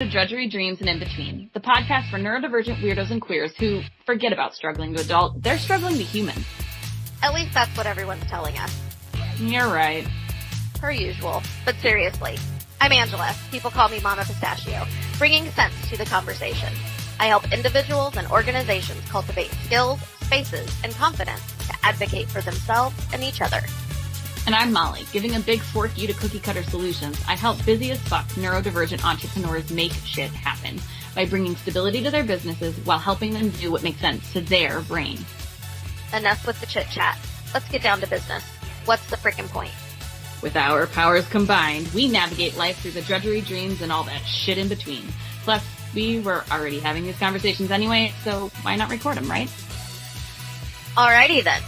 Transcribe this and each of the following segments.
Drudgery, Dreams, and In Between, the podcast for neurodivergent weirdos and queers who forget about struggling to adult. They're struggling to human. At least that's what everyone's telling us. You're right. Per usual. But seriously, I'm Angela. People call me Mama Pistachio, bringing sense to the conversation. I help individuals and organizations cultivate skills, spaces, and confidence to advocate for themselves and each other. And I'm Molly, giving a big fork you to cookie cutter solutions. I help busy as fuck neurodivergent entrepreneurs make shit happen by bringing stability to their businesses while helping them do what makes sense to their brain. Enough with the chit chat. Let's get down to business. What's the frickin' point? With our powers combined, we navigate life through the drudgery, dreams, and all that shit in between. Plus, we were already having these conversations anyway, so why not record them, right? Alrighty then.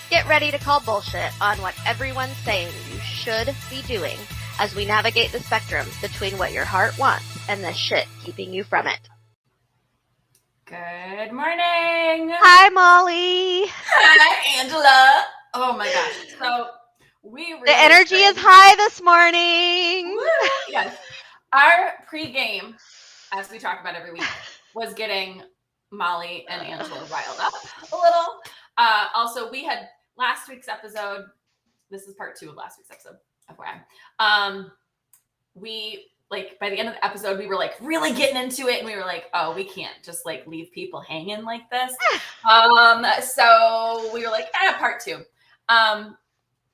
Get ready to call bullshit on what everyone's saying you should be doing as we navigate the spectrum between what your heart wants and the shit keeping you from it. Good morning. Hi, Molly. Hi, Angela. Oh my gosh. So the energy is high this morning. Woo! Yes. Our pregame, as we talk about every week, was getting Molly and Angela riled up a little. Also, we had last week's episode. This is part 2 of last week's episode, FYI. We by the end of the episode, we were really getting into it, and we were like, "Oh, we can't just leave people hanging like this." So we were like, part 2,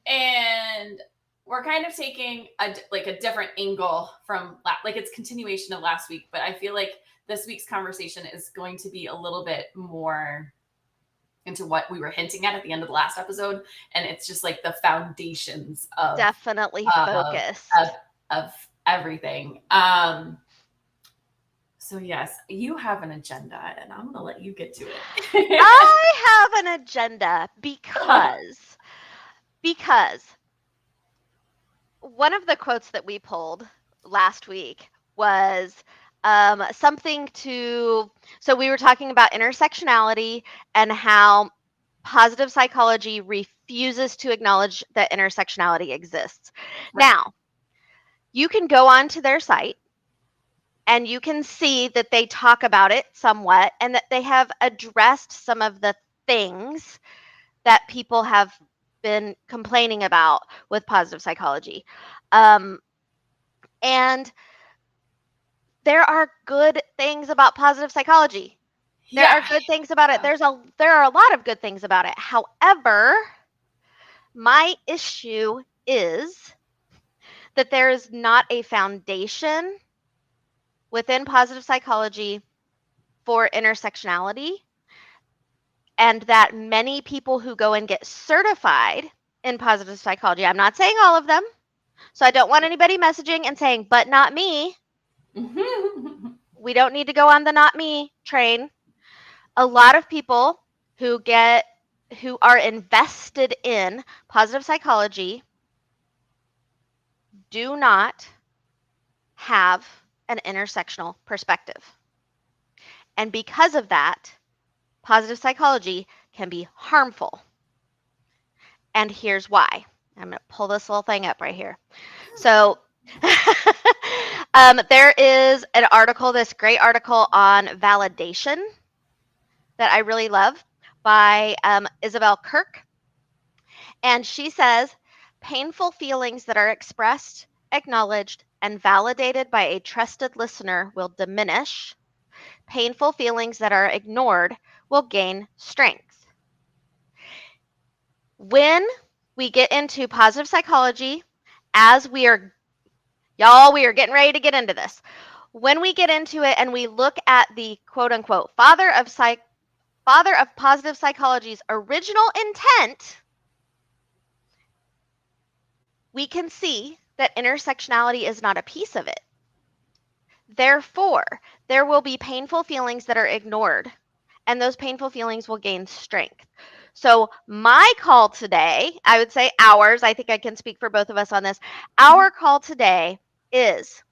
and we're kind of taking a different angle from it's continuation of last week, but I feel like this week's conversation is going to be a little bit more into what we were hinting at the end of the last episode. And it's just the foundations of definitely focus of everything. So yes, you have an agenda and I'm going to let you get to it. I have an agenda because one of the quotes that we pulled last week was so we were talking about intersectionality and how positive psychology refuses to acknowledge that intersectionality exists. Right. Now, you can go onto their site and you can see that they talk about it somewhat and that they have addressed some of the things that people have been complaining about with positive psychology. And there are good things about positive psychology. There are good things about it. There are a lot of good things about it. However, my issue is that there is not a foundation within positive psychology for intersectionality, and that many people who go and get certified in positive psychology, I'm not saying all of them, so I don't want anybody messaging and saying, but not me. We don't need to go on the not me train. A lot of people who are invested in positive psychology do not have an intersectional perspective. And because of that, positive psychology can be harmful. And here's why. I'm going to pull this little thing up right here. So there is an article, this great article on validation that I really love by Isabel Kirk. And she says, painful feelings that are expressed, acknowledged, and validated by a trusted listener will diminish. Painful feelings that are ignored will gain strength. When we get into positive psychology, as we are getting ready to get into this. When we get into it and we look at the quote-unquote father of positive psychology's original intent, we can see that intersectionality is not a piece of it. Therefore, there will be painful feelings that are ignored, and those painful feelings will gain strength. So my call today, I would say ours, I think I can speak for both of us on this. Our call today is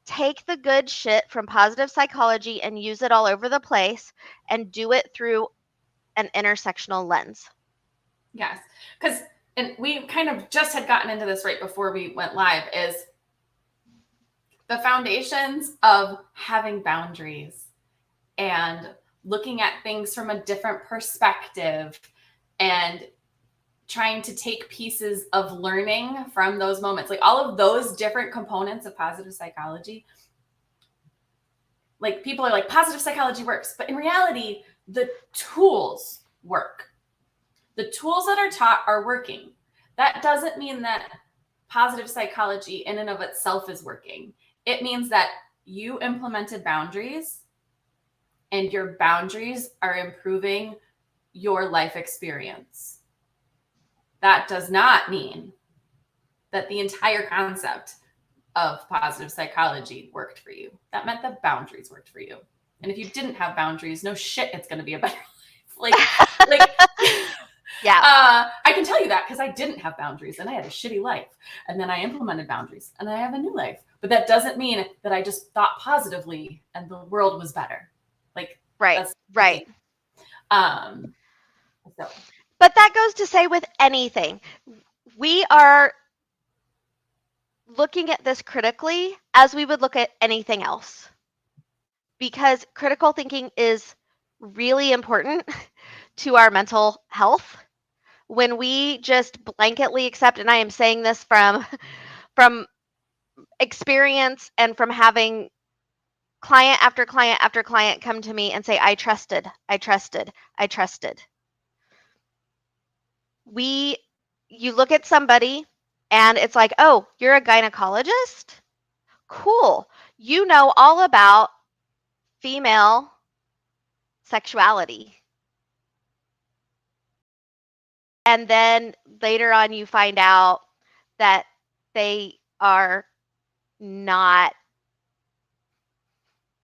take the good shit from positive psychology and use it all over the place and do it through an intersectional lens. Yes, and we kind of just had gotten into this right before we went live, is the foundations of having boundaries and looking at things from a different perspective and trying to take pieces of learning from those moments, like all of those different components of positive psychology. Like people are like, positive psychology works, but in reality, the tools work. The tools that are taught are working. That doesn't mean that positive psychology in and of itself is working. It means that you implemented boundaries and your boundaries are improving your life experience. That does not mean that the entire concept of positive psychology worked for you. That meant that boundaries worked for you. And if you didn't have boundaries, no shit, it's going to be a better life. Like Yeah. I can tell you that because I didn't have boundaries and I had a shitty life. And then I implemented boundaries and I have a new life. But that doesn't mean that I just thought positively and the world was better. Like, Right. that's Right. So. But that goes to say with anything, we are looking at this critically as we would look at anything else. Because critical thinking is really important to our mental health. When we just blanketly accept, and I am saying this from experience and from having client after client after client come to me and say, I trusted. You look at somebody and it's like, oh, you're a gynecologist? Cool. You know all about female sexuality. And then later on, you find out that they are not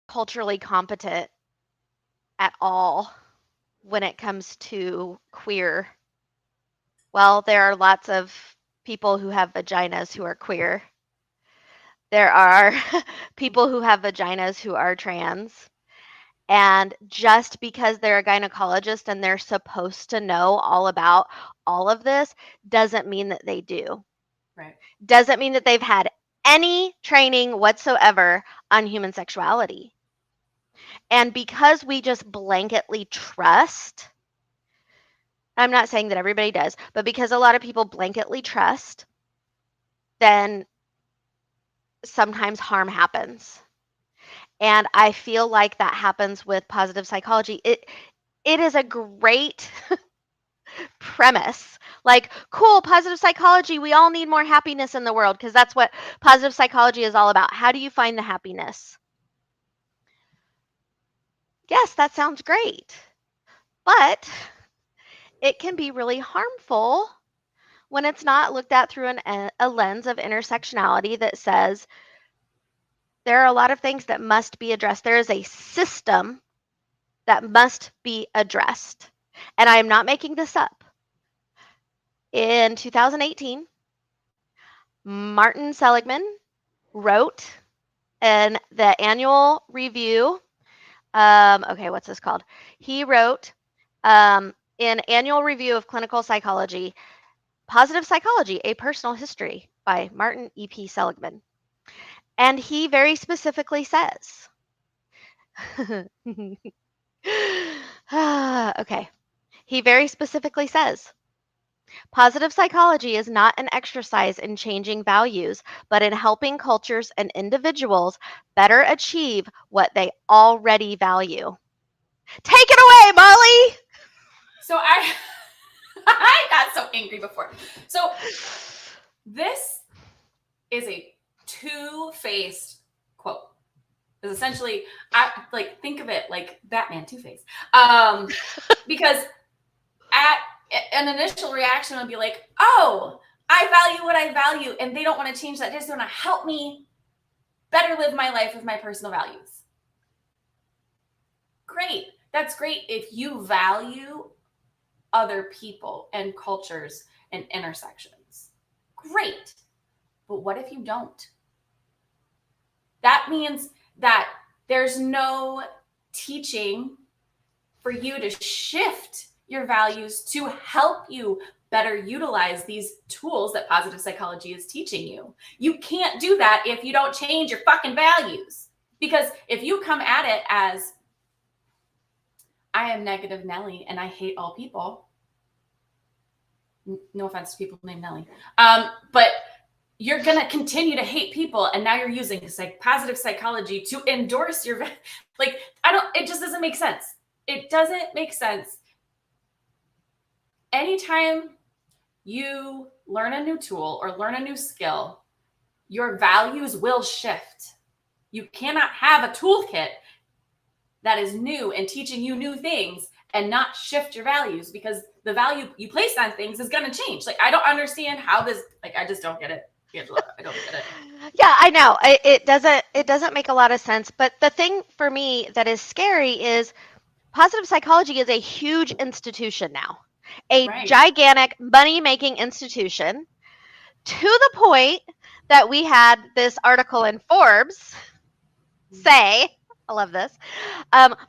culturally competent at all when it comes to queer. Well, there are lots of people who have vaginas who are queer. There are people who have vaginas who are trans. And just because they're a gynecologist and they're supposed to know all about all of this doesn't mean that they do. Right. Doesn't mean that they've had any training whatsoever on human sexuality. And because we just blanketly trust, I'm not saying that everybody does, but because a lot of people blanketly trust, then sometimes harm happens. And I feel like that happens with positive psychology. It is a great premise. Like, cool, positive psychology, we all need more happiness in the world because that's what positive psychology is all about. How do you find the happiness? Yes, that sounds great. But it can be really harmful when it's not looked at through a lens of intersectionality that says there are a lot of things that must be addressed. There is a system that must be addressed. And I am not making this up. In 2018, Martin Seligman wrote in the annual review. Okay, what's this called? He wrote in Annual Review of Clinical Psychology, Positive Psychology, A Personal History by Martin E.P. Seligman. And he very specifically says, okay, he very specifically says, positive psychology is not an exercise in changing values, but in helping cultures and individuals better achieve what they already value. Take it away, Molly! So I got so angry before. So this is a two-faced quote. It's essentially, think of it like Batman, Two-Face. Because at an initial reaction would be like, oh, I value what I value, and they don't want to change that. They just want to help me better live my life with my personal values. Great. That's great if you value other people and cultures and intersections. Great. But what if you don't? That means that there's no teaching for you to shift your values to help you better utilize these tools that positive psychology is teaching you. You can't do that if you don't change your fucking values. Because if you come at it as, I am negative Nelly and I hate all people. No offense to people named Nelly. But you're going to continue to hate people. And now you're using positive psychology to endorse your, like, it just doesn't make sense. It doesn't make sense. Anytime you learn a new tool or learn a new skill, your values will shift. You cannot have a toolkit that is new and teaching you new things and not shift your values, because the value you place on things is going to change. Like, I don't understand how this, I just don't get it, Angela. I don't get it. Yeah, I know. It doesn't make a lot of sense. But the thing for me that is scary is positive psychology is a huge institution now, a gigantic money-making institution, to the point that we had this article in Forbes say, I love this,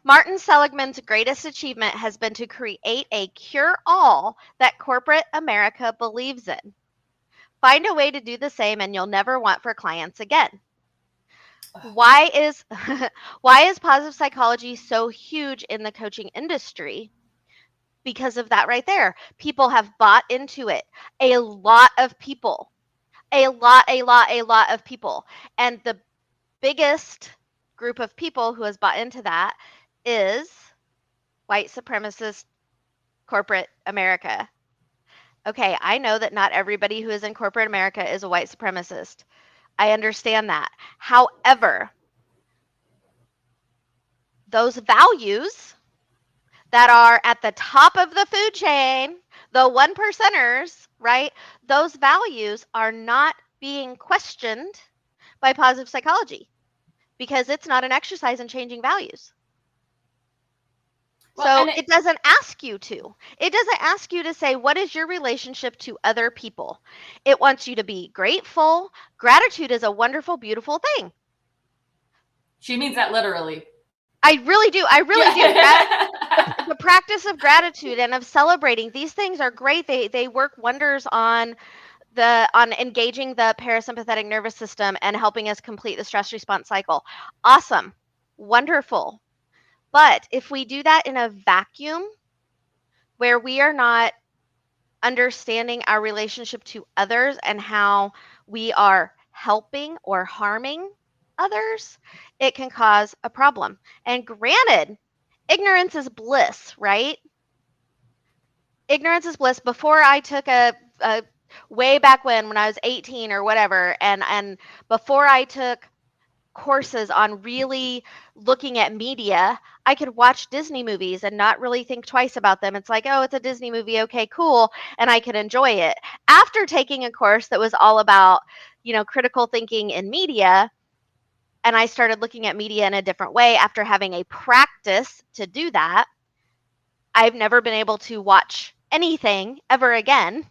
Martin Seligman's greatest achievement has been to create a cure-all that corporate America believes in. Find a way to do the same and you'll never want for clients again. Why is positive psychology so huge in the coaching industry? Because of that right there. People have bought into it. A lot of people. A lot of people. And the biggest group of people who has bought into that is white supremacist corporate America. Okay, I know that not everybody who is in corporate America is a white supremacist. I understand that. However, those values that are at the top of the food chain, the 1%ers, right? Those values are not being questioned by positive psychology because it's not an exercise in changing values. Well, so it doesn't ask you to. It doesn't ask you to say, what is your relationship to other people? It wants you to be grateful. Gratitude is a wonderful, beautiful thing. She means that literally. I really do. I really do. The practice of gratitude and of celebrating, these things are great. They work wonders on engaging the parasympathetic nervous system and helping us complete the stress response cycle. Awesome. Wonderful. But if we do that in a vacuum where we are not understanding our relationship to others and how we are helping or harming others, it can cause a problem. And granted, ignorance is bliss, right? Ignorance is bliss. Before I took a way back when I was 18 or whatever, and before I took courses on really looking at media, I could watch Disney movies and not really think twice about them. It's like, oh, it's a Disney movie. Okay, cool. And I could enjoy it. After taking a course that was all about, critical thinking in media, and I started looking at media in a different way after having a practice to do that, I've never been able to watch anything ever again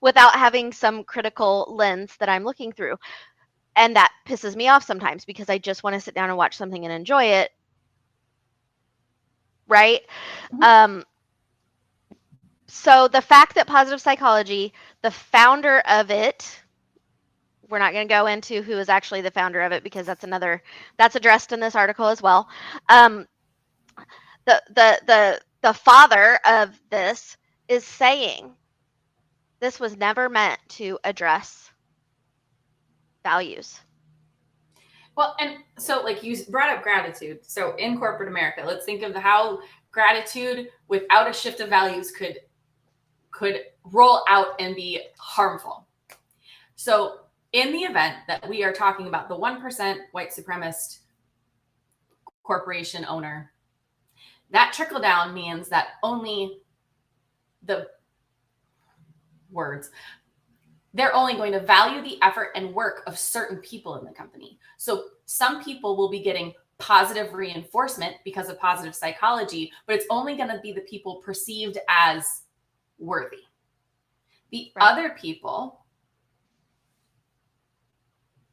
without having some critical lens that I'm looking through. And that pisses me off sometimes because I just want to sit down and watch something and enjoy it. Right? Mm-hmm. So the fact that positive psychology, the founder of it, we're not going to go into who is actually the founder of it because that's addressed in this article as well. The father of this is saying this was never meant to address values. Well, and so you brought up gratitude. So in corporate America, let's think of how gratitude without a shift of values could roll out and be harmful. So in the event that we are talking about the 1% white supremacist corporation owner, that trickle down means that only they're only going to value the effort and work of certain people in the company. So some people will be getting positive reinforcement because of positive psychology, but it's only going to be the people perceived as worthy. The other people,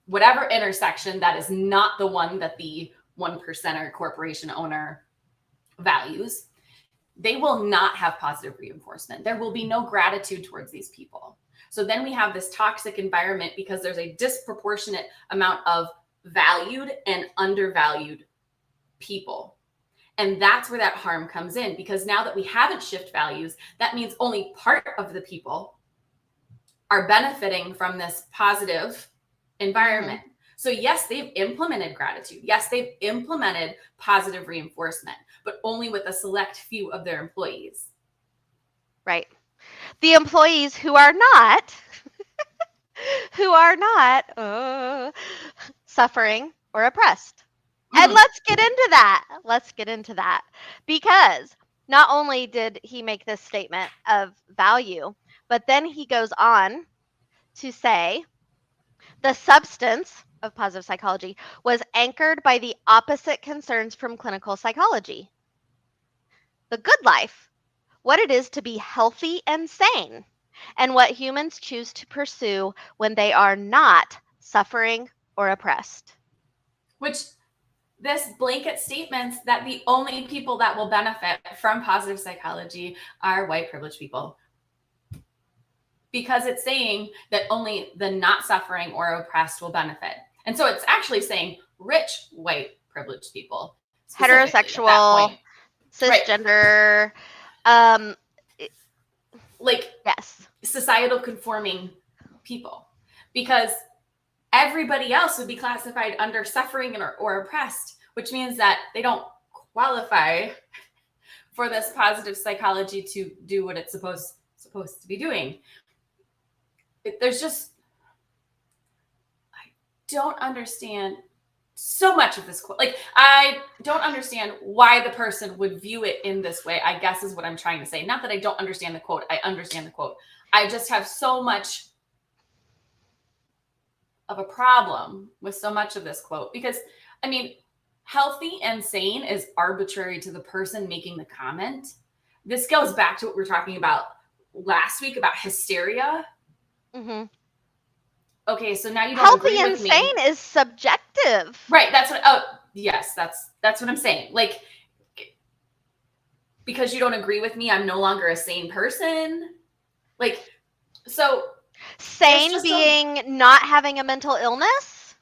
whatever intersection that is not the one that the 1% or corporation owner values, they will not have positive reinforcement. There will be no gratitude towards these people. So then we have this toxic environment because there's a disproportionate amount of valued and undervalued people. And that's where that harm comes in, because now that we haven't shifted values, that means only part of the people are benefiting from this positive environment. So yes, they've implemented gratitude. Yes, they've implemented positive reinforcement, but only with a select few of their employees. Right. The employees who are not suffering or oppressed. And let's get into that. Because not only did he make this statement of value, but then he goes on to say the substance of positive psychology was anchored by the opposite concerns from clinical psychology. The good life, what it is to be healthy and sane, and what humans choose to pursue when they are not suffering or oppressed. Which this blanket statements that the only people that will benefit from positive psychology are white privileged people. Because it's saying that only the not suffering or oppressed will benefit. And so it's actually saying rich white privileged people. Heterosexual, cisgender, like yes, societal conforming people. Because everybody else would be classified under suffering or oppressed, which means that they don't qualify for this positive psychology to do what it's supposed to be doing. There's just, I don't understand so much of this quote. Like, I don't understand why the person would view it in this way, I guess is what I'm trying to say. Not that I don't understand the quote. I understand the quote. I just have so much of a problem with so much of this quote, because I mean, healthy and sane is arbitrary to the person making the comment. This goes back to what we were talking about last week about hysteria. Mm-hmm. Okay, so now you don't healthy agree and with me. Sane is subjective, right? That's what. Oh, yes, that's what I'm saying. Like, because you don't agree with me, I'm no longer a sane person. Like, so sane being not having a mental illness,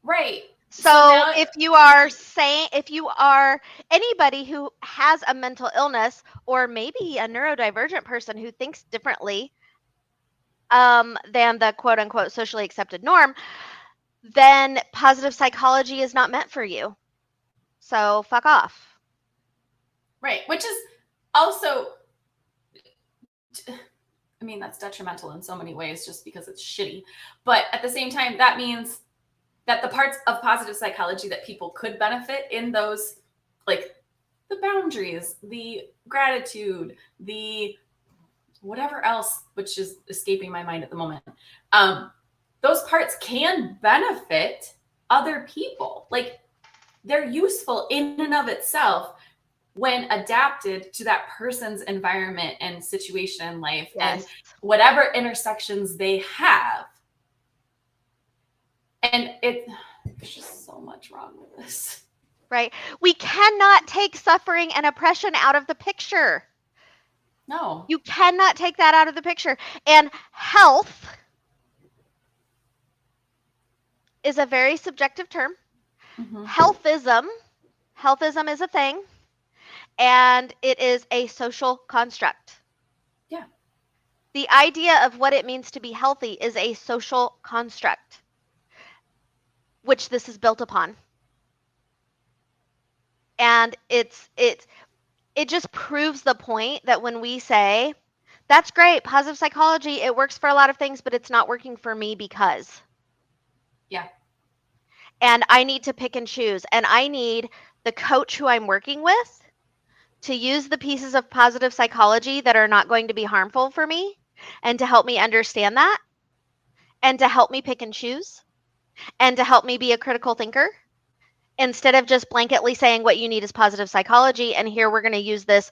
right? So now, if you are sane, if you are anybody who has a mental illness, or maybe a neurodivergent person who thinks differently than the quote unquote socially accepted norm, then positive psychology is not meant for you. So fuck off. Right. Which is also, I mean, that's detrimental in so many ways just because it's shitty. But at the same time, that means that the parts of positive psychology that people could benefit in those, like the boundaries, the gratitude, the whatever else, which is escaping my mind at the moment, those parts can benefit other people. Like, they're useful in and of itself when adapted to that person's environment and situation in life, and whatever intersections they have. And there's just so much wrong with this. Right. We cannot take suffering and oppression out of the picture. No. You cannot take that out of the picture. And health is a very subjective term. Mm-hmm. Healthism is a thing, and it is a social construct. Yeah. The idea of what it means to be healthy is a social construct, which this is built upon. And it just proves the point that when we say, that's great, positive psychology, it works for a lot of things, but it's not working for me because. Yeah. And I need to pick and choose. And I need the coach who I'm working with to use the pieces of positive psychology that are not going to be harmful for me, and to help me understand that, and to help me pick and choose, and to help me be a critical thinker, instead of just blanketly saying what you need is positive psychology, and here we're going to use this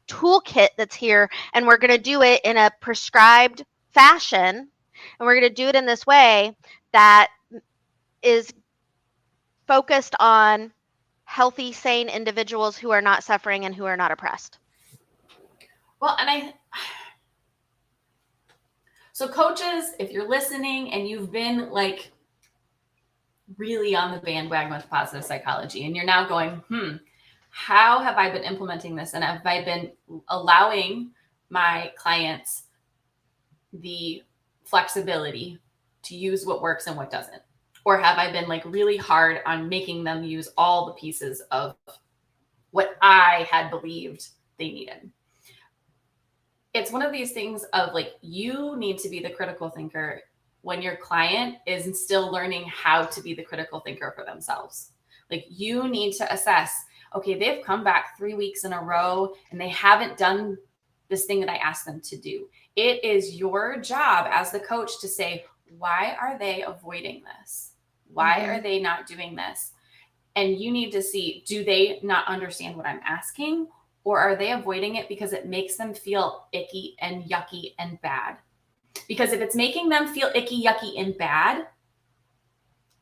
toolkit that's here, and we're going to do it in a prescribed fashion, and we're going to do it in this way that is focused on healthy, sane individuals who are not suffering and who are not oppressed. Well, so coaches, if you're listening and you've been like really on the bandwagon with positive psychology and you're now going, how have I been implementing this? And have I been allowing my clients the flexibility to use what works and what doesn't? Or have I been like really hard on making them use all the pieces of what I had believed they needed? It's one of these things of like, you need to be the critical thinker when your client is still learning how to be the critical thinker for themselves. Like, you need to assess, okay, they've come back 3 weeks in a row and they haven't done this thing that I asked them to do. It is your job as the coach to say, why are they avoiding this? Why are they not doing this? And you need to see, do they not understand what I'm asking? Or are they avoiding it because it makes them feel icky and yucky and bad? Because if it's making them feel icky, yucky, and bad,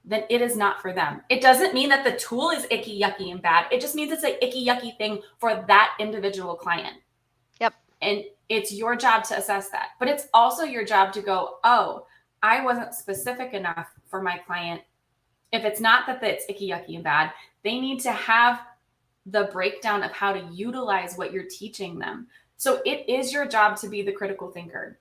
then it is not for them. It doesn't mean that the tool is icky, yucky, and bad. It just means it's an icky, yucky thing for that individual client. Yep. And it's your job to assess that. But it's also your job to go, oh, I wasn't specific enough for my client. If it's not that it's icky, yucky, and bad, they need to have the breakdown of how to utilize what you're teaching them. So it is your job to be the critical thinker.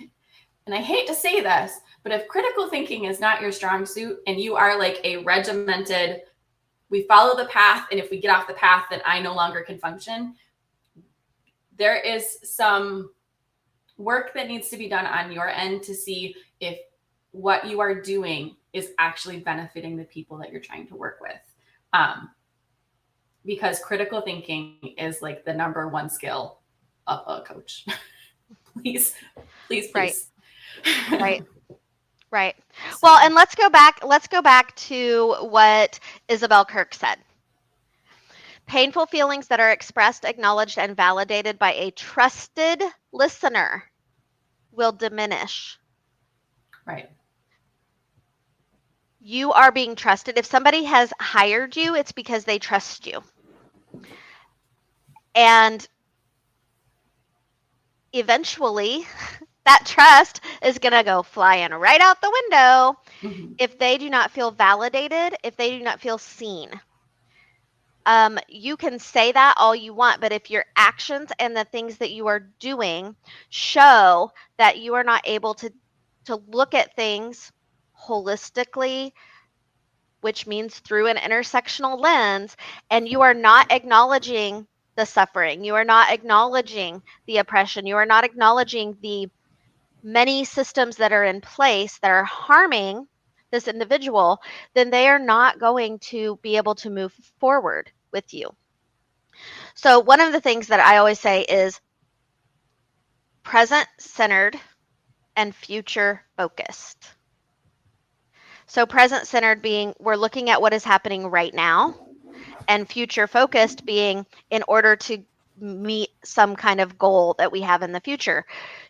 And I hate to say this, but if critical thinking is not your strong suit and you are like a regimented, we follow the path, and if we get off the path, then I no longer can function, there is some work that needs to be done on your end to see if what you are doing is actually benefiting the people that you're trying to work with. Because critical thinking is like the number one skill of a coach. Please. Right. Well, and let's go back to what Isabel Kirk said. Painful feelings that are expressed, acknowledged, and validated by a trusted listener will diminish. Right. You are being trusted. If somebody has hired you, it's because they trust you. And eventually, that trust is going to go flying right out the window if they do not feel validated, if they do not feel seen. You can say that all you want, but if your actions and the things that you are doing show that you are not able to look at things holistically, which means through an intersectional lens, and you are not acknowledging the suffering, you are not acknowledging the oppression, you are not acknowledging the many systems that are in place that are harming this individual, then they are not going to be able to move forward with you. So one of the things that I always say is present-centered and future-focused. So present-centered being we're looking at what is happening right now, and future-focused being in order to meet some kind of goal that we have in the future.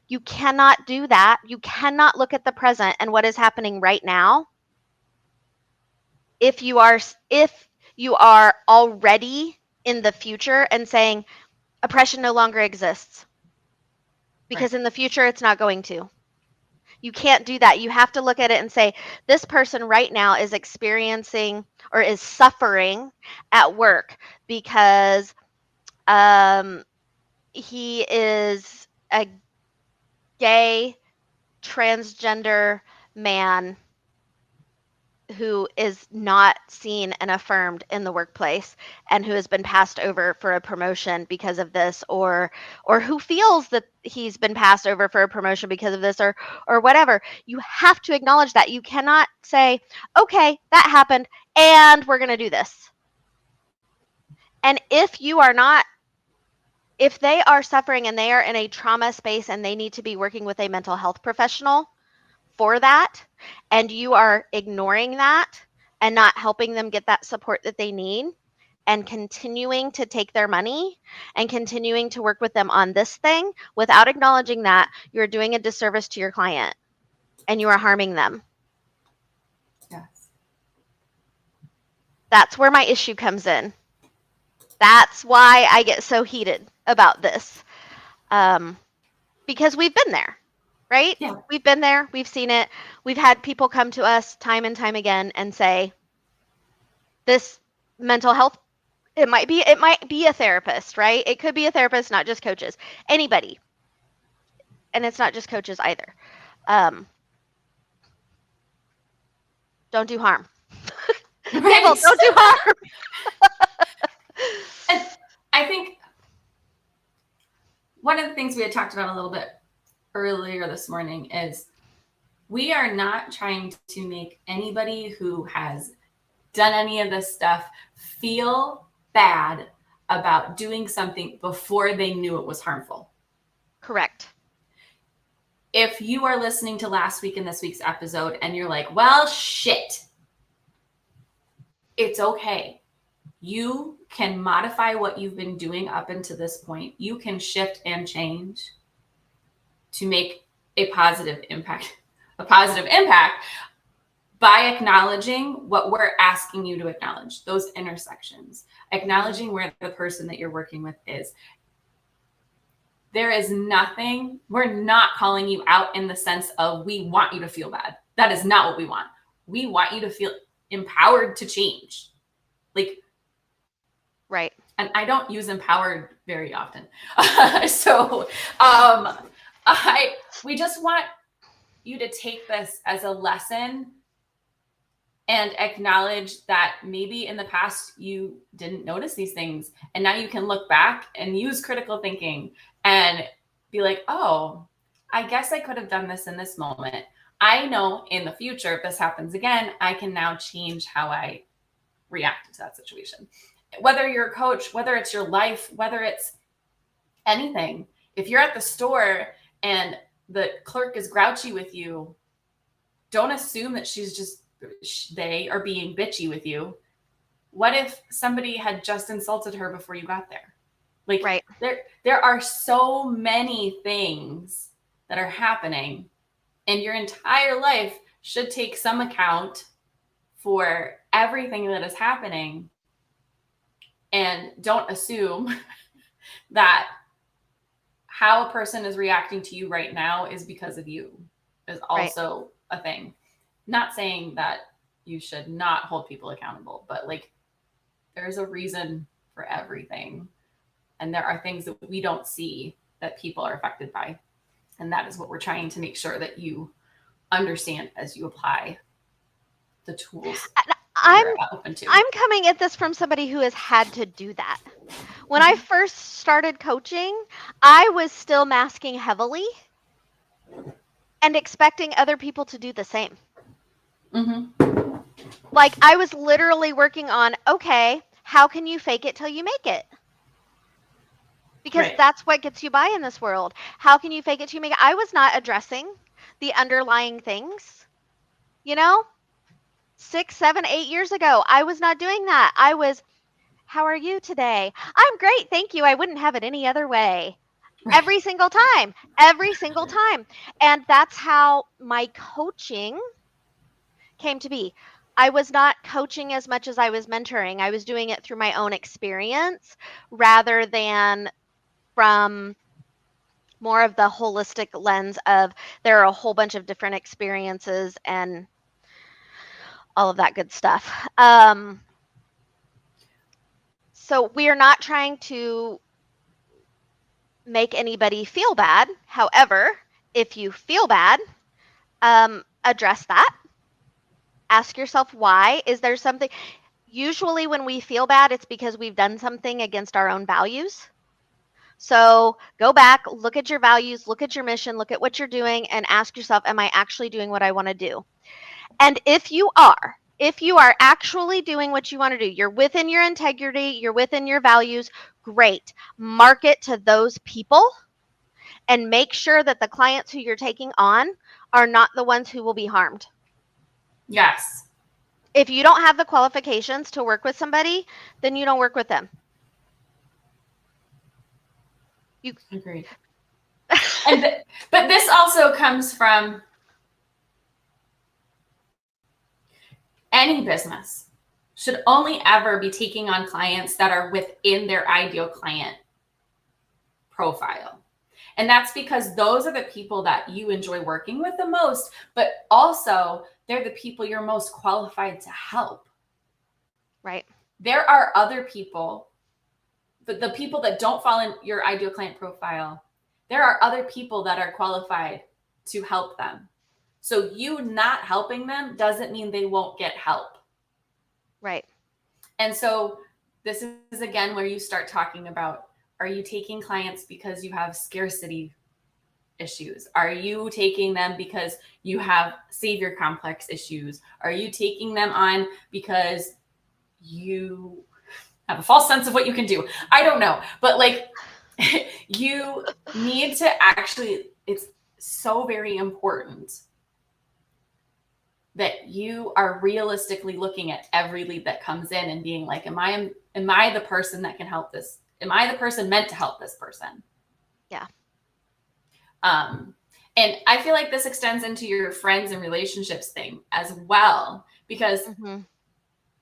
You cannot do that. You cannot look at the present and what is happening right now if you are already in the future and saying oppression no longer exists. Because in the future it's not going to. You can't do that. You have to look at it and say, this person right now is experiencing or is suffering at work because he is a gay, transgender man who is not seen and affirmed in the workplace and who has been passed over for a promotion because of this, or who feels that he's been passed over for a promotion because of this, or whatever. You have to acknowledge that. You cannot say, okay, that happened and we're going to do this. And if they are suffering and they are in a trauma space and they need to be working with a mental health professional for that, and you are ignoring that and not helping them get that support that they need, and continuing to take their money and continuing to work with them on this thing without acknowledging that, you're doing a disservice to your client and you are harming them. Yes. That's where my issue comes in. That's why I get so heated about this. Because we've been there, right? Yeah. We've been there. We've seen it. We've had people come to us time and time again and say, this mental health, it might be a therapist, right? It could be a therapist, not just coaches, anybody. And it's not just coaches either. Don't do harm. Right. People, don't do harm. And I think one of the things we had talked about a little bit earlier this morning is we are not trying to make anybody who has done any of this stuff feel bad about doing something before they knew it was harmful. Correct. If you are listening to last week and this week's episode and you're like, well, shit, it's okay. You can modify what you've been doing up until this point. You can shift and change to make a positive impact by acknowledging what we're asking you to acknowledge, those intersections, acknowledging where the person that you're working with is. There is nothing, we're not calling you out in the sense of we want you to feel bad. That is not what we want. We want you to feel empowered to change. Like, right. And I don't use empowered very often. We just want you to take this as a lesson and acknowledge that maybe in the past you didn't notice these things. And now you can look back and use critical thinking and be like, oh, I guess I could have done this in this moment. I know in the future, if this happens again, I can now change how I react to that situation. Whether you're a coach, whether it's your life, whether it's anything, if you're at the store and the clerk is grouchy with you, don't assume that they are being bitchy with you. What if somebody had just insulted her before you got there? Like, right. There are so many things that are happening, and your entire life should take some account for everything that is happening. And don't assume that how a person is reacting to you right now is because of you is also a thing. Not saying that you should not hold people accountable, but like there's a reason for everything. And there are things that we don't see that people are affected by. And that is what we're trying to make sure that you understand as you apply the tools. I'm coming at this from somebody who has had to do that. When I first started coaching, I was still masking heavily and expecting other people to do the same. Mm-hmm. Like I was literally working on, okay, how can you fake it till you make it? Because that's what gets you by in this world. How can you fake it till you make it? I was not addressing the underlying things, 6, 7, 8 years ago. I was not doing that. I was, how are you today? I'm great, thank you. I wouldn't have it any other way. Right. Every single time. And that's how my coaching came to be. I was not coaching as much as I was mentoring. I was doing it through my own experience rather than from more of the holistic lens of there are a whole bunch of different experiences and all of that good stuff. So we are not trying to make anybody feel bad. However, if you feel bad, address that. Ask yourself why. Is there something? Usually when we feel bad, it's because we've done something against our own values. So go back, look at your values, look at your mission, look at what you're doing, and ask yourself, am I actually doing what I want to do? And if you are actually doing what you want to do, you're within your integrity, you're within your values, great. Market to those people and make sure that the clients who you're taking on are not the ones who will be harmed. Yes. If you don't have the qualifications to work with somebody, then you don't work with them. You agreed. But this also comes from any business should only ever be taking on clients that are within their ideal client profile. And that's because those are the people that you enjoy working with the most, but also they're the people you're most qualified to help. Right. There are other people, but the people that don't fall in your ideal client profile, there are other people that are qualified to help them. So you not helping them doesn't mean they won't get help. Right. And so this is again where you start talking about, are you taking clients because you have scarcity issues? Are you taking them because you have savior complex issues? Are you taking them on because you have a false sense of what you can do? I don't know. But like, you need to actually, it's so very important that you are realistically looking at every lead that comes in and being like, am I the person that can help this? Am I the person meant to help this person? Yeah. And I feel like this extends into your friends and relationships thing as well, because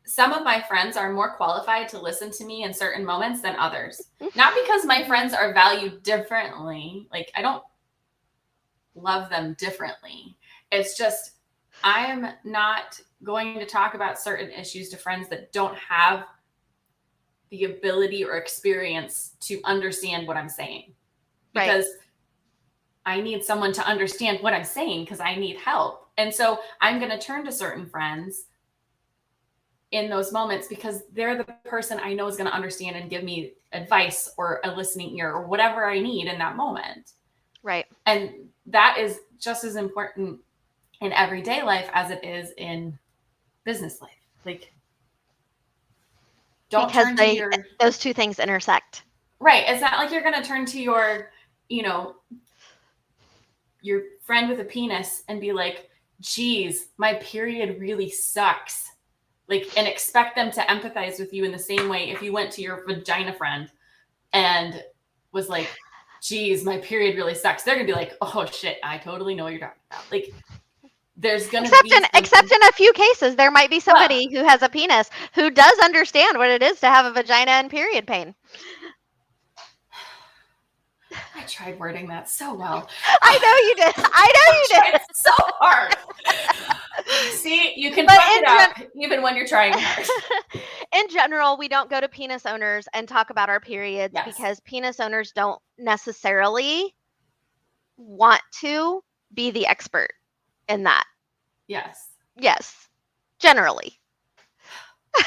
some of my friends are more qualified to listen to me in certain moments than others. Not because my friends are valued differently. Like, I don't love them differently. It's just, I am not going to talk about certain issues to friends that don't have the ability or experience to understand what I'm saying. Because I need someone to understand what I'm saying because I need help. And so I'm going to turn to certain friends in those moments because they're the person I know is going to understand and give me advice or a listening ear or whatever I need in that moment. Right. And that is just as important in everyday life as it is in business life. Like, don't because turn to your, those two things intersect. right. It's not like you're going to turn to your, your friend with a penis and be like, geez, my period really sucks. Like, and expect them to empathize with you in the same way if you went to your vagina friend and was like, geez, my period really sucks. They're going to be like, oh shit, I totally know what you're talking about. Like, there's going to be except in a few cases, there might be somebody who has a penis who does understand what it is to have a vagina and period pain. I tried wording that so well. I know you did. I tried so hard. See, you can fuck it up even when you're trying hard. In general, we don't go to penis owners and talk about our periods because penis owners don't necessarily want to be the expert in that. Yes. Yes. Generally. I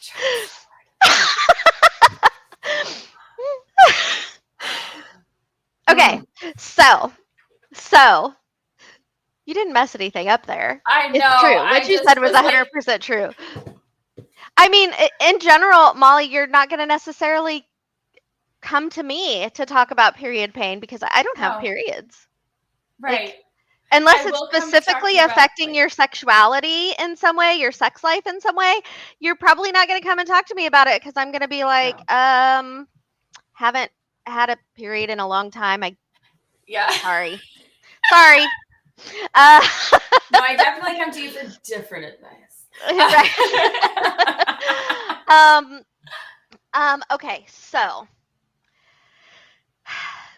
tried so hard. Okay. So you didn't mess anything up there. I know. It's true. What you said was 100% true. I mean, in general, Molly, you're not going to necessarily come to me to talk about period pain because I don't have periods. Right. Like, unless it's specifically affecting your sexuality in some way, your sex life in some way, you're probably not going to come and talk to me about it because I'm going to be like, haven't had a period in a long time. Sorry. No, I definitely come to you for different advice. Okay, so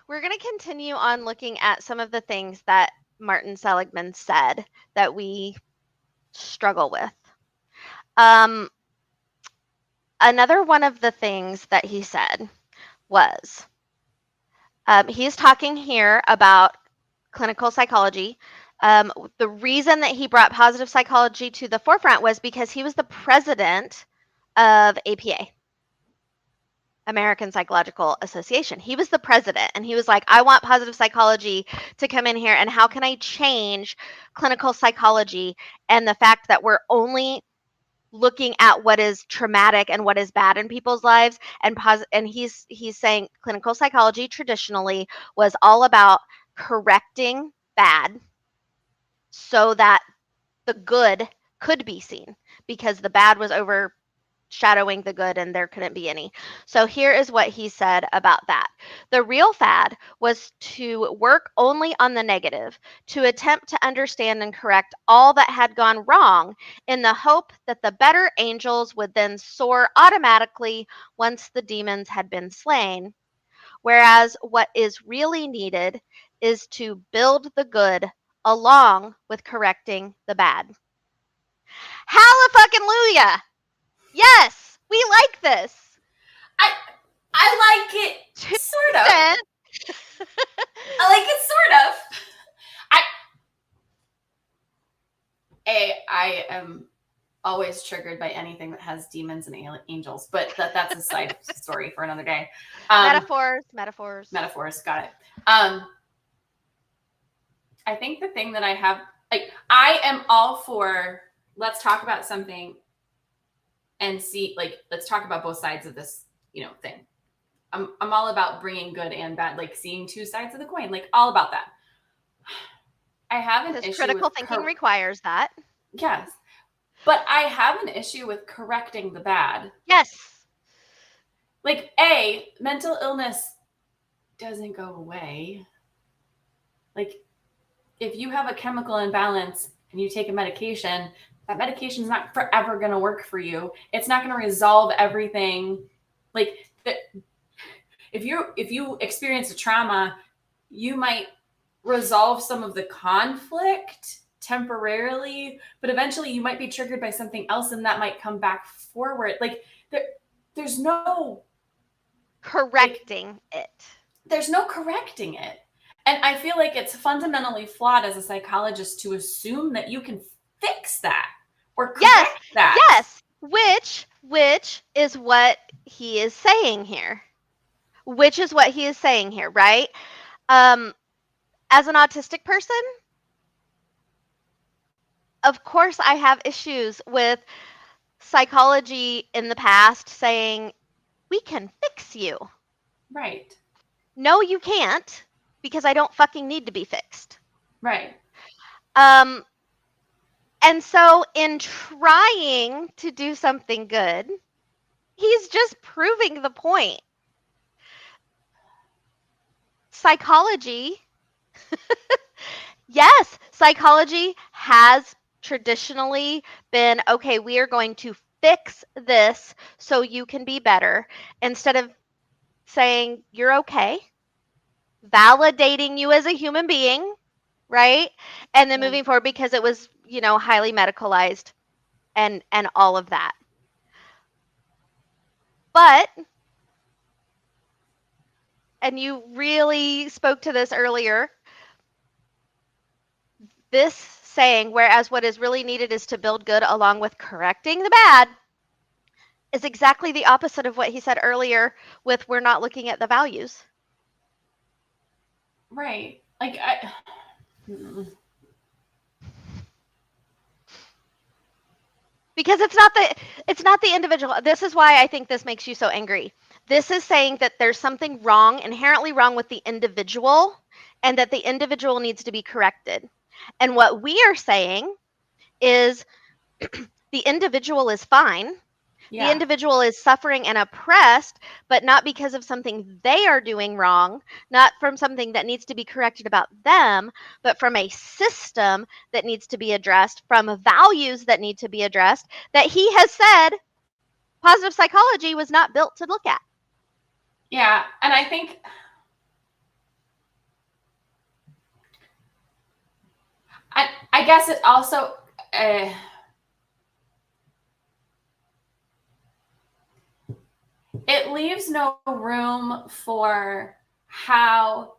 we're going to continue on looking at some of the things that Martin Seligman said that we struggle with. Another one of the things that he said was, he's talking here about clinical psychology. The reason that he brought positive psychology to the forefront was because he was the president of APA, American Psychological Association. He was the president, and he was like, I want positive psychology to come in here, and how can I change clinical psychology and the fact that we're only looking at what is traumatic and what is bad in people's lives, and he's saying clinical psychology traditionally was all about correcting bad so that the good could be seen because the bad was overshadowing the good and there couldn't be any. So here is what he said about that. The real fad was to work only on the negative, to attempt to understand and correct all that had gone wrong in the hope that the better angels would then soar automatically once the demons had been slain. whereas what is really needed is to build the good along with correcting the bad. Hallelujah! Yes, we like this. I like it sort of. Cent. I like it sort of. I am always triggered by anything that has demons and angels, but that's a side story for another day. Metaphors. Got it. I think the thing that I have, like, I am all for, let's talk about something and see, like, let's talk about both sides of this, thing. I'm all about bringing good and bad, like seeing two sides of the coin, like all about that. I have an issue critical thinking requires that. Yes. But I have an issue with correcting the bad. Yes. Like, mental illness doesn't go away. Like, if you have a chemical imbalance and you take a medication, that medication is not forever going to work for you. It's not going to resolve everything. Like, if you experience a trauma, you might resolve some of the conflict temporarily, but eventually you might be triggered by something else and that might come back forward. Like, there's no correcting it. There's no correcting it. And I feel like it's fundamentally flawed as a psychologist to assume that you can fix that or correct that. Yes, which is what he is saying here. Right? As an autistic person, of course I have issues with psychology in the past saying, we can fix you. Right. No, you can't, because I don't fucking need to be fixed. Right. And so in trying to do something good, he's just proving the point. Psychology, yes, psychology has traditionally been, okay, we are going to fix this so you can be better, instead of saying you're okay, validating you as a human being, right? And then moving forward, because it was, highly medicalized and all of that. But, and you really spoke to this earlier, this saying, whereas what is really needed is to build good along with correcting the bad, is exactly the opposite of what he said earlier with we're not looking at the values. Right. Like, because it's not the individual. This is why I think this makes you so angry. This is saying that there's something inherently wrong with the individual, and that the individual needs to be corrected. And what we are saying is the individual is fine. Yeah. The individual is suffering and oppressed, but not because of something they are doing wrong, not from something that needs to be corrected about them, but from a system that needs to be addressed, from values that need to be addressed, that he has said positive psychology was not built to look at. Yeah, and I think I guess it also it leaves no room for how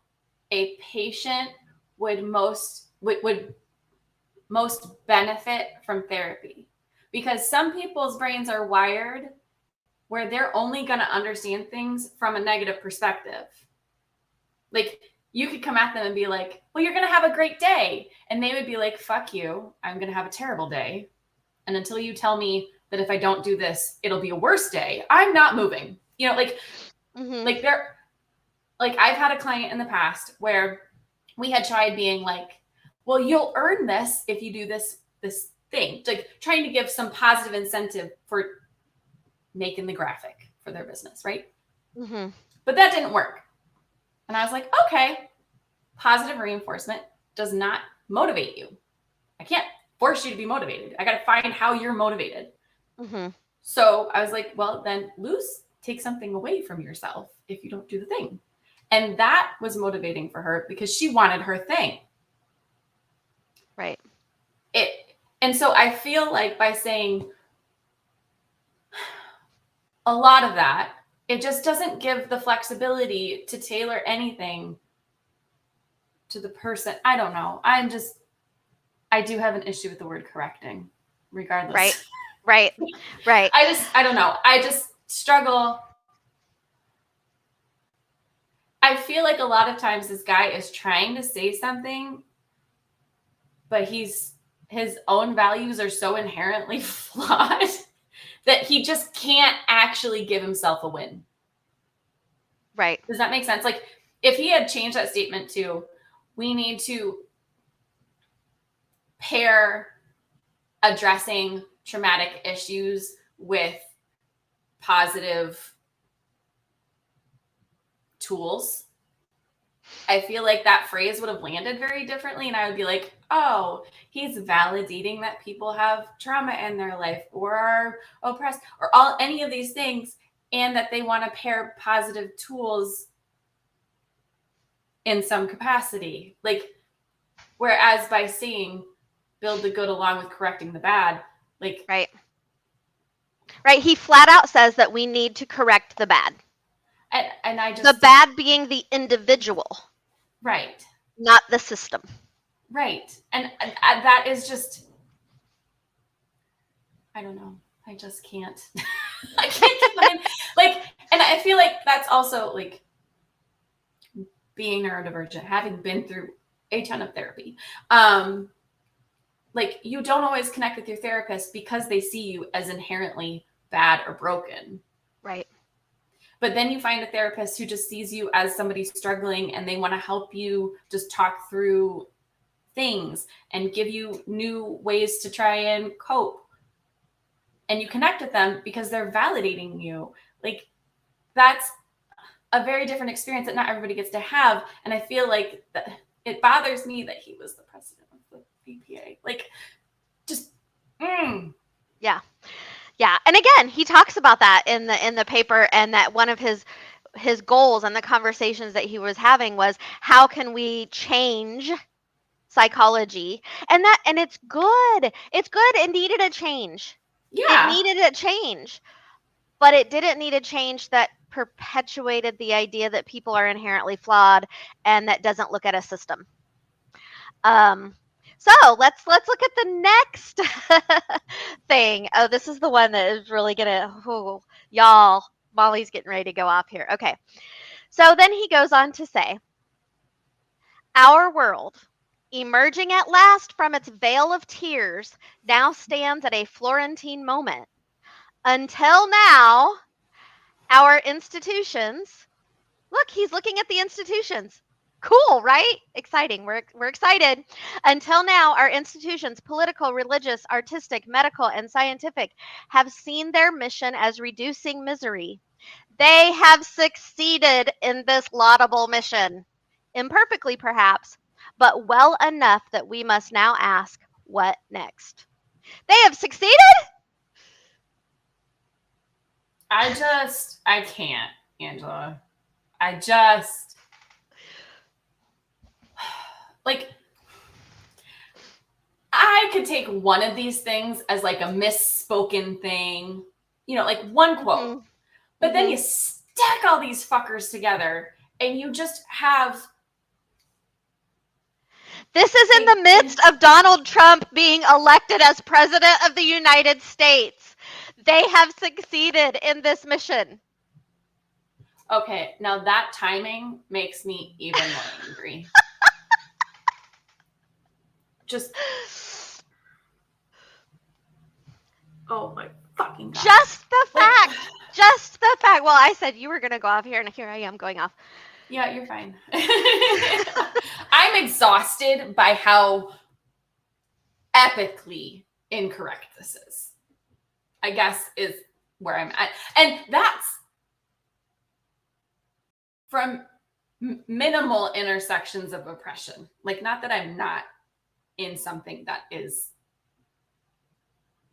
a patient would most benefit from therapy, because some people's brains are wired where they're only going to understand things from a negative perspective. Like, you could come at them and be like, well, you're going to have a great day. And they would be like, fuck you, I'm going to have a terrible day. And until you tell me that if I don't do this, it'll be a worse day, I'm not moving. Like, like I've had a client in the past where we had tried being like, well, you'll earn this if you do this thing, like trying to give some positive incentive for making the graphic for their business, right? Mm-hmm. But that didn't work. And I was like, okay, positive reinforcement does not motivate you. I can't force you to be motivated. I got to find how you're motivated. Mm-hmm. So I was like, well, then take something away from yourself if you don't do the thing. And that was motivating for her because she wanted her thing. Right. And so I feel like by saying a lot of that, it just doesn't give the flexibility to tailor anything to the person. I don't know. I do have an issue with the word correcting, regardless. Right. I don't know. I just struggle. I feel like a lot of times this guy is trying to say something, but his own values are so inherently flawed that he just can't actually give himself a win. Right. Does that make sense? Like, if he had changed that statement to, we need to pair addressing traumatic issues with positive tools, I feel like that phrase would have landed very differently. And I would be like, oh, he's validating that people have trauma in their life or are oppressed or any of these things, and that they want to pair positive tools in some capacity. Like, whereas by saying build the good along with correcting the bad, like, right. He flat out says that we need to correct the bad. And I just, the bad being the individual, right, not the system. Right. And that is just, I don't know. I just can't. I can't get behind. Like, and I feel like that's also like being neurodivergent, having been through a ton of therapy. Like, you don't always connect with your therapist because they see you as inherently bad or broken. Right. But then you find a therapist who just sees you as somebody struggling, and they want to help you just talk through things and give you new ways to try and cope. And you connect with them because they're validating you. Like, that's a very different experience that not everybody gets to have. And I feel like it bothers me that he was the president of the BPA. Like, just, Yeah. And again, he talks about that in the paper, and that one of his goals and the conversations that he was having was, how can we change psychology? And it's good. It's good. It needed a change. Yeah. It needed a change. But it didn't need a change that perpetuated the idea that people are inherently flawed and that doesn't look at a system. So let's look at the next thing. Oh, this is the one that is really y'all, Molly's getting ready to go off here. Okay. So then he goes on to say, our world, emerging at last from its veil of tears, now stands at a Florentine moment. Until now, our institutions, look, he's looking at the institutions. Cool, right? Exciting. We're excited. Until now, our institutions, political, religious, artistic, medical, and scientific, have seen their mission as reducing misery. They have succeeded in this laudable mission. Imperfectly, perhaps, but well enough that we must now ask, what next? They have succeeded? I can't, Angela. Like, I could take one of these things as like a misspoken thing, like one quote. But then you stack all these fuckers together and you just have. This is in the midst of Donald Trump being elected as president of the United States. They have succeeded in this mission. Okay, now that timing makes me even more angry. Just, oh my fucking God. Just the fact. Well, I said you were going to go off here, and here I am going off. Yeah, you're fine. I'm exhausted by how epically incorrect this is, I guess, is where I'm at. And that's from minimal intersections of oppression. Like, not that I'm not in something that is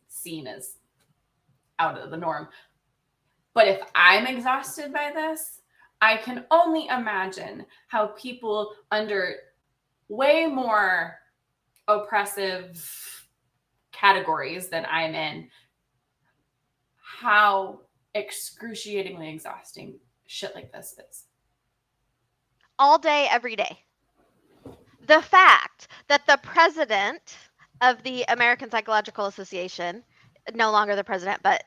seen as out of the norm. But if I'm exhausted by this, I can only imagine how people under way more oppressive categories than I'm in, how excruciatingly exhausting shit like this is. All day, every day. The fact that the president of the American Psychological Association, no longer the president, but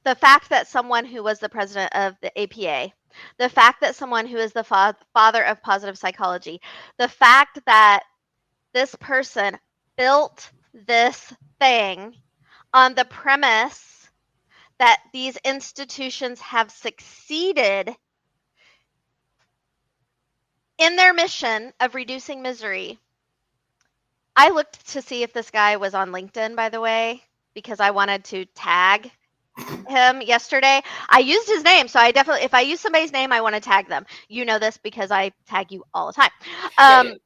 the fact that someone who was the president of the APA, the fact that someone who is the father of positive psychology, the fact that this person built this thing on the premise that these institutions have succeeded in their mission of reducing misery. I looked to see if this guy was on LinkedIn, by the way, because I wanted to tag him yesterday. I used his name, so I definitely, if I use somebody's name, I want to tag them. You know this because I tag you all the time. Angela's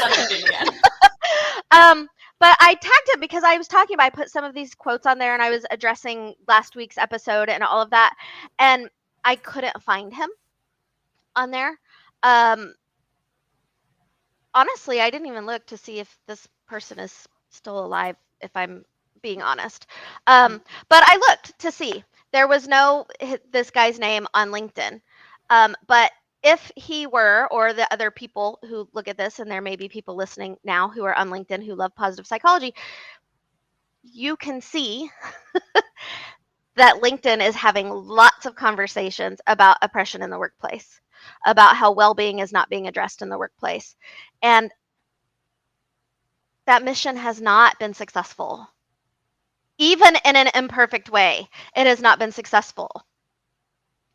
on LinkedIn again. But I tagged him because I was talking about, I put some of these quotes on there and I was addressing last week's episode and all of that, and I couldn't find him on there. Honestly, I didn't even look to see if this person is still alive, if I'm being honest. But I looked to see. There was no this guy's name on LinkedIn. But if he were, or the other people who look at this, and there may be people listening now who are on LinkedIn who love positive psychology, you can see that LinkedIn is having lots of conversations about oppression in the workplace, about how well-being is not being addressed in the workplace. And that mission has not been successful. Even in an imperfect way, it has not been successful.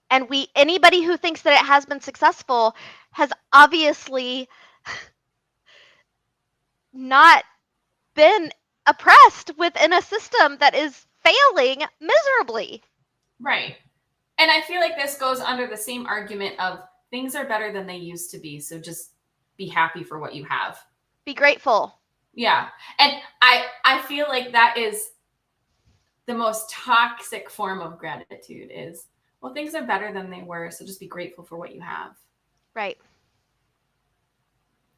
And anybody who thinks that it has been successful has obviously not been oppressed within a system that is failing miserably. Right. And I feel like this goes under the same argument of things are better than they used to be, so just be happy for what you have. Be grateful. Yeah. And I feel like that is the most toxic form of gratitude is, well, things are better than they were, so just be grateful for what you have. Right.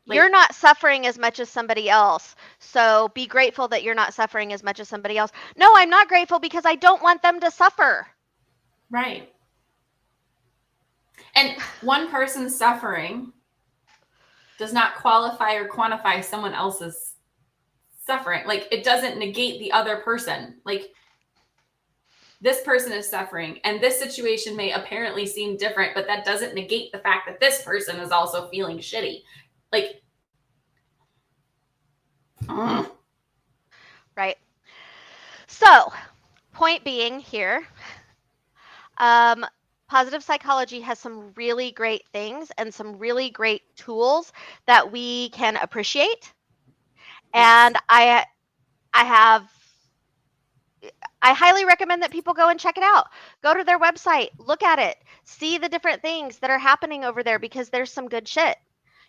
You're not suffering as much as somebody else, so be grateful that you're not suffering as much as somebody else. No, I'm not grateful because I don't want them to suffer. Right. And one person's suffering does not qualify or quantify someone else's suffering. Like, it doesn't negate the other person. Like, this person is suffering and this situation may apparently seem different, but that doesn't negate the fact that this person is also feeling shitty. Like, right. So, point being here, positive psychology has some really great things and some really great tools that we can appreciate. And I highly recommend that people go and check it out. Go to their website, look at it, see the different things that are happening over there because there's some good shit.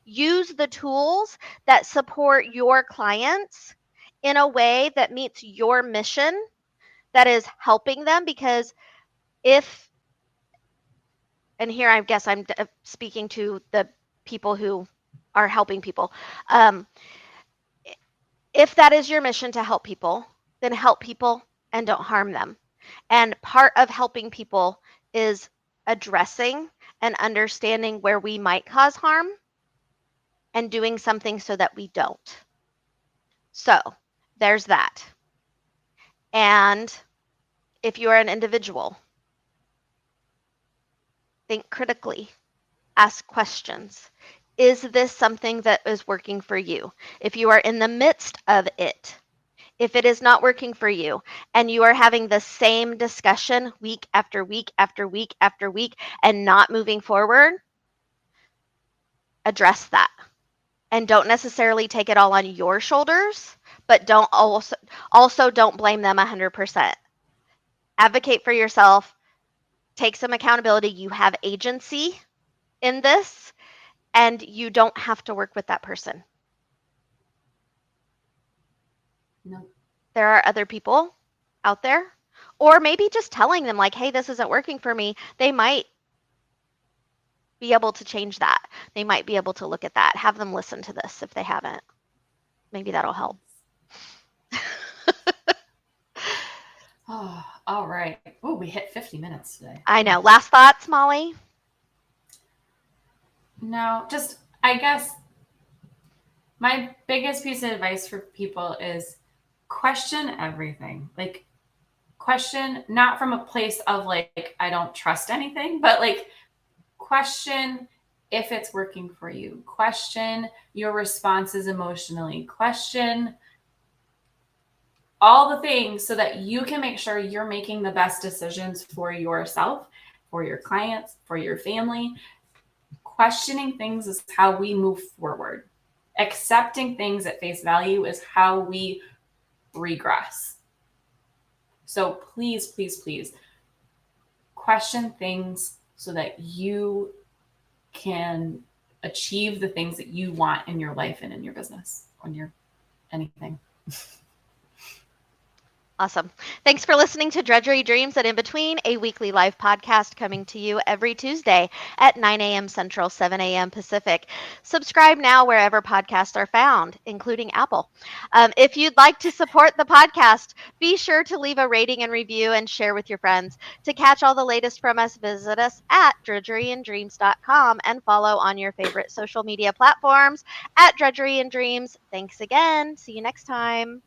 Use the tools that support your clients in a way that meets your mission, that is helping them, because and here I guess I'm speaking to the people who are helping people. If that is your mission to help people, then help people and don't harm them. And part of helping people is addressing and understanding where we might cause harm and doing something so that we don't. So there's that. And if you are an individual, think critically, ask questions. Is this something that is working for you? If you are in the midst of it, if it is not working for you and you are having the same discussion week after week after week after week and not moving forward, address that. And don't necessarily take it all on your shoulders, but don't also don't blame them 100%. Advocate for yourself. Take some accountability. You have agency in this, and you don't have to work with that person. No. There are other people out there, Or maybe just telling them, like, hey, this isn't working for me. They might be able to change that. They might be able to look at that. Have them listen to this if they haven't. Maybe that'll help. Oh, all right. Oh, we hit 50 minutes today. I know. Last thoughts, Molly? No, just, I guess my biggest piece of advice for people is question everything. Like, question not from a place of like, I don't trust anything, but like, question if it's working for you. Question your responses emotionally. Question all the things so that you can make sure you're making the best decisions for yourself, for your clients, for your family. Questioning things is how we move forward. Accepting things at face value is how we regress. So please, please, please question things so that you can achieve the things that you want in your life and in your business, on your anything. Awesome. Thanks for listening to Drudgery Dreams and In Between, a weekly live podcast coming to you every Tuesday at 9 a.m. Central, 7 a.m. Pacific. Subscribe now wherever podcasts are found, including Apple. If you'd like to support the podcast, be sure to leave a rating and review and share with your friends. To catch all the latest from us, visit us at drudgeryanddreams.com and follow on your favorite social media platforms at Drudgery and Dreams. Thanks again. See you next time.